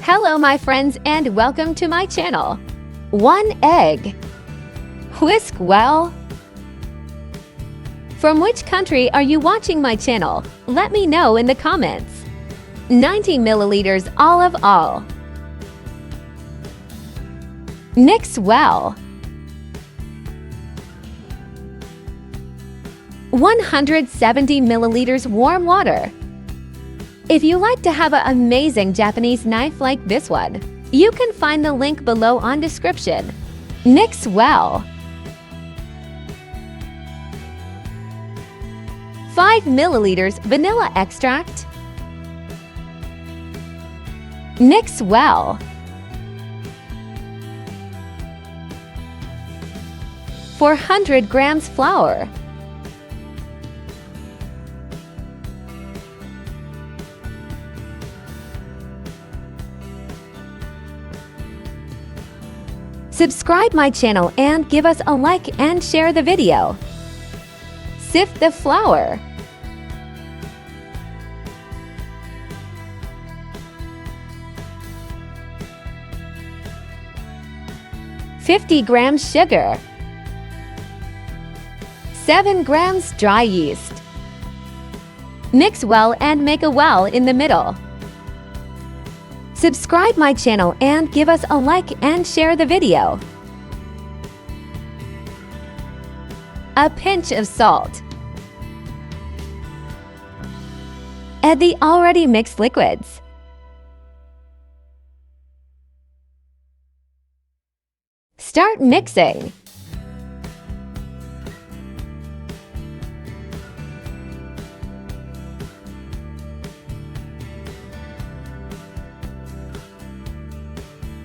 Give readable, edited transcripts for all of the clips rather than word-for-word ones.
Hello my friends and welcome to my channel. 1 egg. Whisk well. From which country are you watching my channel? Let me know in the comments. 90 milliliters olive oil. Mix well. 170 milliliters warm water. If you like to have an amazing Japanese knife like this one, you can find the link below on description. Mix well. 5 milliliters vanilla extract. Mix well. 400 grams flour. Subscribe my channel and give us a like and share the video. Sift the flour. $50 grams sugar. 7 grams dry yeast. Mix well and make a well in the middle. Subscribe my channel and give us a like and share the video. A pinch of salt. Add the already mixed liquids. Start mixing.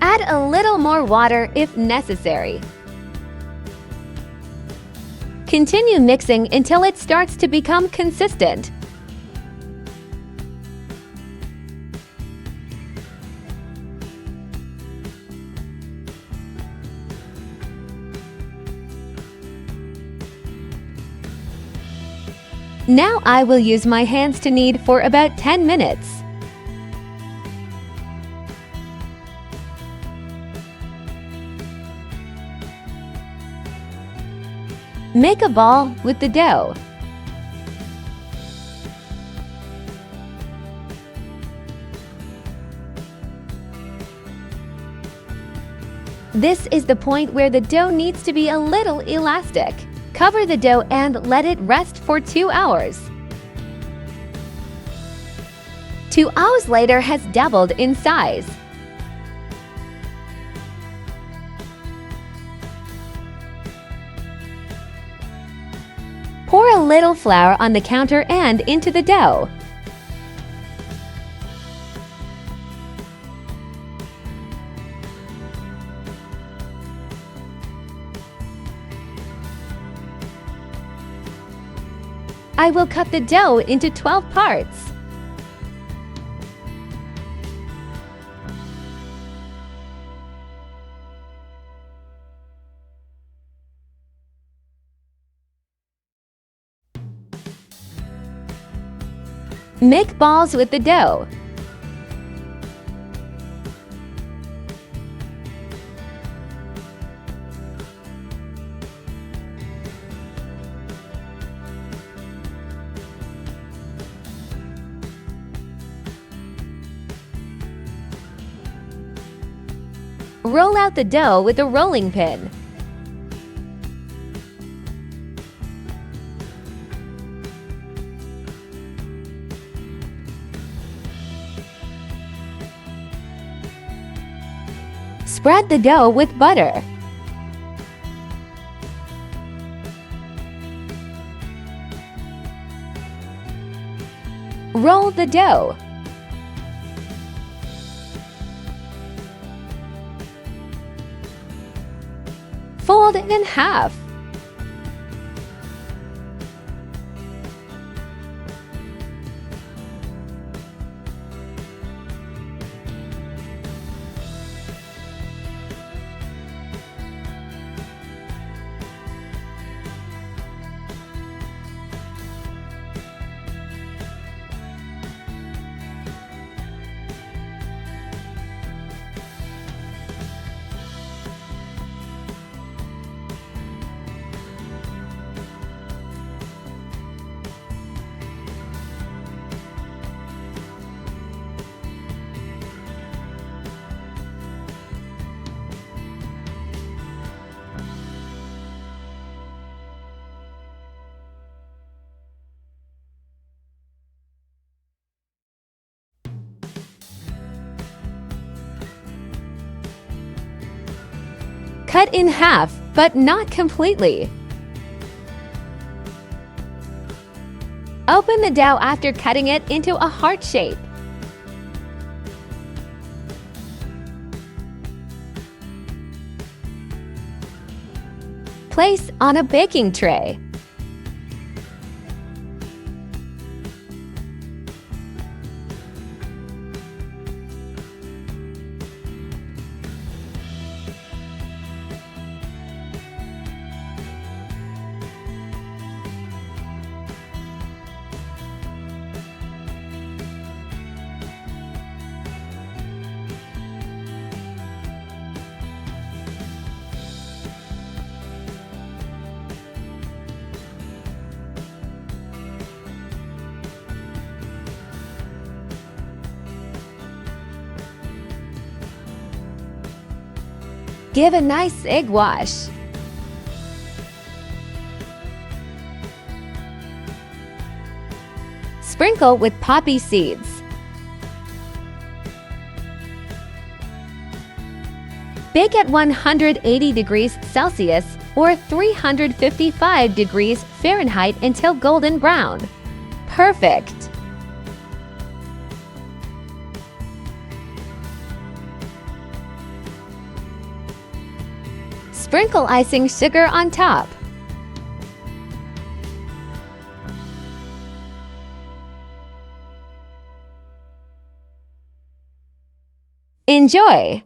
Add a little more water if necessary. Continue mixing until it starts to become consistent. Now I will use my hands to knead for about 10 minutes. Make a ball with the dough. This is the point where the dough needs to be a little elastic. Cover the dough and let it rest for 2 hours. 2 hours later has doubled in size. Pour a little flour on the counter and into the dough. I will cut the dough into 12 parts. Make balls with the dough. Roll out the dough with a rolling pin. Spread the dough with butter. Roll the dough. Fold it in half. Cut in half, but not completely. Open the dough after cutting it into a heart shape. Place on a baking tray. Give a nice egg wash. Sprinkle with poppy seeds. Bake at 180 degrees Celsius or 355 degrees Fahrenheit until golden brown. Perfect! Sprinkle icing sugar on top. Enjoy!